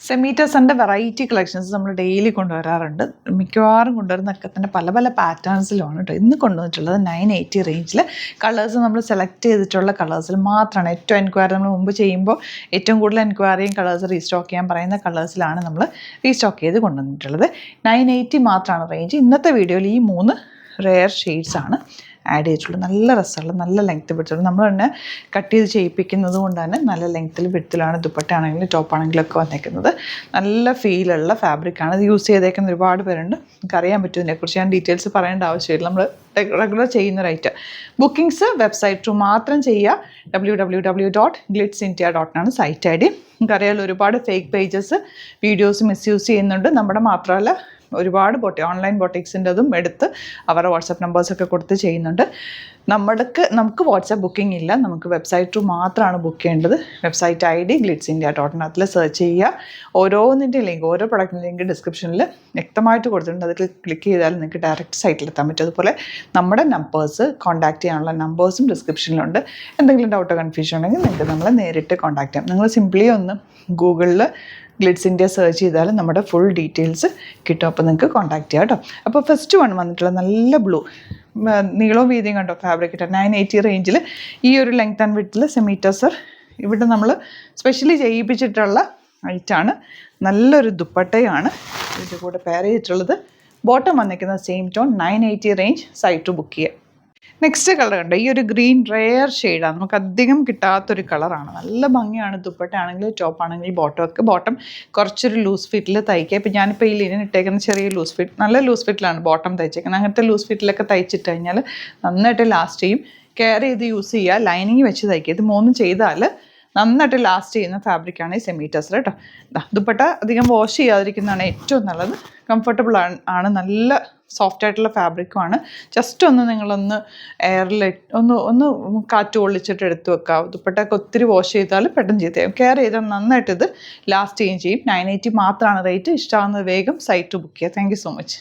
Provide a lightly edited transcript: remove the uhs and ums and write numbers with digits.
സെമീറ്റേഴ്സിൻ്റെ variety collections നമ്മൾ daily കൊണ്ടുവരാറുണ്ട്. മിക്കവാറും കൊണ്ടുവരുന്നതൊക്കെ തന്നെ പല പല പാറ്റേൺസിലുമാണ് കേട്ടോ. ഇന്ന് കൊണ്ടുവന്നിട്ടുള്ളത് 980 റേഞ്ചിൽ കളേഴ്സ് നമ്മൾ സെലക്ട് ചെയ്തിട്ടുള്ള കളേഴ്സിൽ മാത്രമാണ്. ഏറ്റവും എൻക്വയറി നമ്മൾ മുമ്പ് ചെയ്യുമ്പോൾ ഏറ്റവും കൂടുതൽ എൻക്വയറിയും കളേഴ്സ് റീസ്റ്റോക്ക് ചെയ്യാൻ പറയുന്ന കളേഴ്സിലാണ് നമ്മൾ റീസ്റ്റോക്ക് ചെയ്ത് കൊണ്ടുവന്നിട്ടുള്ളത്. 980 മാത്രമാണ് റേഞ്ച്. ഇന്നത്തെ വീഡിയോയിൽ ഈ 3 റെയർ ഷെയ്ഡ്സാണ് ആഡ് ചെയ്തിട്ടുള്ളത്. നല്ല രസമുള്ള നല്ല ലെങ്ത്ത് വിടുത്തുള്ളൂ. നമ്മൾ തന്നെ കട്ട് ചെയ്ത് ചെയ്യിപ്പിക്കുന്നത് കൊണ്ട് തന്നെ നല്ല ലെങ്ത്തിൽ വിടുത്തിലാണ് ദുപ്പട്ടയാണെങ്കിലും ടോപ്പാണെങ്കിലും ഒക്കെ വന്നേക്കുന്നത്. നല്ല ഫീലുള്ള ഫാബ്രിക്കാണ്. ഇത് യൂസ് ചെയ്തേക്കുന്ന ഒരുപാട് പേരുണ്ട്. നമുക്കറിയാൻ പറ്റും. ഇതിനെക്കുറിച്ച് ഞാൻ ഡീറ്റെയിൽസ് പറയേണ്ട ആവശ്യമില്ല. നമ്മൾ റെഗുലർ ചെയ്യുന്ന റൈറ്റ്. ബുക്കിംഗ്സ് വെബ്സൈറ്റ് ത്രൂ മാത്രം ചെയ്യുക. www.glitzindia.com site I D. നമുക്കറിയാമല്ലോ, ഒരുപാട് ഫേക്ക് പേജസ് വീഡിയോസ് മിസ്യൂസ് ചെയ്യുന്നുണ്ട്. നമ്മുടെ മാത്രമല്ല, ഒരുപാട് ഓൺലൈൻ ബൊട്ടിക്സിൻ്റെതും എടുത്ത് അവരുടെ വാട്സാപ്പ് നമ്പേഴ്സൊക്കെ കൊടുത്ത് ചെയ്യുന്നുണ്ട്. നമുക്ക് വാട്സാപ്പ് ബുക്കിംഗ് ഇല്ല. നമുക്ക് വെബ്സൈറ്റ് ത്രൂ മാത്രമാണ് ബുക്ക് ചെയ്യേണ്ടത്. വെബ്സൈറ്റ് ഐ ഡി glitzindia.com അതിൽ സെർച്ച് ചെയ്യുക. ഓരോന്നിൻ്റെ ലിങ്ക്, ഓരോ പ്രൊഡക്റ്റിൻ്റെ ലിങ്ക് ഡിസ്ക്രിപ്ഷനിൽ വ്യക്തമായിട്ട് കൊടുത്തിട്ടുണ്ട്. അത് ക്ലിക്ക് ചെയ്താൽ നിങ്ങൾക്ക് ഡയറക്റ്റ് സൈറ്റിലെത്താൻ പറ്റും. അതുപോലെ നമ്മുടെ നമ്പേഴ്സ്, കോൺടാക്ട് ചെയ്യാനുള്ള നമ്പേഴ്സും ഡിസ്ക്രിപ്ഷനിലുണ്ട്. എന്തെങ്കിലും ഡൗട്ടോ കൺഫ്യൂഷൻ ഉണ്ടെങ്കിൽ നിങ്ങൾക്ക് നമ്മളെ നേരിട്ട് കോൺടാക്ട് ചെയ്യാം. നിങ്ങൾ സിംപ്ലി ഒന്ന് ഗൂഗിളിൽ ഗ്ലിറ്റ്സ് ഇന്ത്യ സെർച്ച് ചെയ്താൽ നമ്മുടെ ഫുൾ ഡീറ്റെയിൽസ് കിട്ടും. അപ്പോൾ നിങ്ങൾക്ക് കോൺടാക്ട് ചെയ്യാം കേട്ടോ. അപ്പോൾ ഫസ്റ്റ് വൺ വന്നിട്ടുള്ള നല്ല ബ്ലൂ, നീളവും വീതിയും കണ്ടോ ഫാബ്രിക്. 980 റേഞ്ചിൽ ഈ ഒരു ലെങ്ത് ആൻഡ് വിഡ്ത്തിൽ സെമീറ്റേഴ്സർ ഇവിടെ നമ്മൾ സ്പെഷ്യലി ചെയ്യിപ്പിച്ചിട്ടുള്ള ഐറ്റാണ്. നല്ലൊരു ദുപ്പട്ടയാണ് ഇതിൻ്റെ കൂടെ പെയർ ചെയ്തിട്ടുള്ളത്. ബോട്ടം വന്നിരിക്കുന്ന same tone. 980 range. Site to book ചെയ്യുക. നെക്സ്റ്റ് കളർ ഉണ്ട്. ഈ ഒരു ഗ്രീൻ റെയർ ഷെയ്ഡാണ്. നമുക്ക് അധികം കിട്ടാത്തൊരു കളറാണ്. നല്ല ഭംഗിയാണ്. ദുപ്പട്ടയാണെങ്കിൽ ടോപ്പാണെങ്കിൽ ബോട്ടമൊക്കെ. ബോട്ടം കുറച്ചൊരു ലൂസ് ഫിറ്റിൽ തയ്ക്കുക. ഇപ്പം ഞാനിപ്പോൾ ഈ ലിനൻ ഇട്ടേക്കുന്ന ചെറിയ ലൂസ് ഫിറ്റ്, നല്ല ലൂസ് ഫിറ്റിലാണ് ബോട്ടം തയ്ച്ചേക്കുന്നത്. അങ്ങനത്തെ ലൂസ് ഫിറ്റിലൊക്കെ തയ്ച്ചിട്ട് കഴിഞ്ഞാൽ നന്നായിട്ട് ലാസ്റ്റ് ചെയ്യും. കെയർ ചെയ്ത് യൂസ് ചെയ്യുക. ലൈനിങ് വെച്ച് തയ്ക്കുക. ഇത് 3 ചെയ്താൽ നന്നായിട്ട് ലാസ്റ്റ് ചെയ്യുന്ന ഫാബ്രിക്കാണ് ഈ സെമീറ്റേഴ്സ് കേട്ടോ. ദുപ്പട്ട അധികം വാഷ് ചെയ്യാതിരിക്കുന്നതാണ് ഏറ്റവും നല്ലത്. കംഫർട്ടബിൾ ആണ്. നല്ല സോഫ്റ്റ് ആയിട്ടുള്ള ഫാബ്രിക്കുമാണ്. ജസ്റ്റ് ഒന്ന് നിങ്ങളൊന്ന് എയറിൽ ഒന്ന് കാറ്റ് കൊള്ളിച്ചിട്ട് എടുത്ത് വെക്കുക. ദുപ്പട്ടയൊക്കെ ഒത്തിരി വാഷ് ചെയ്താൽ പെട്ടെന്ന് ചെയ്ത് കെയർ ചെയ്താൽ നന്നായിട്ട് ഇത് ലാസ്റ്റ് ചെയ്യും. 980 മാത്രമാണ് റേറ്റ്. ഇഷ്ടമാകുന്നത് വേഗം സൈറ്റ് ബുക്ക് ചെയ്യുക. Thank you so much.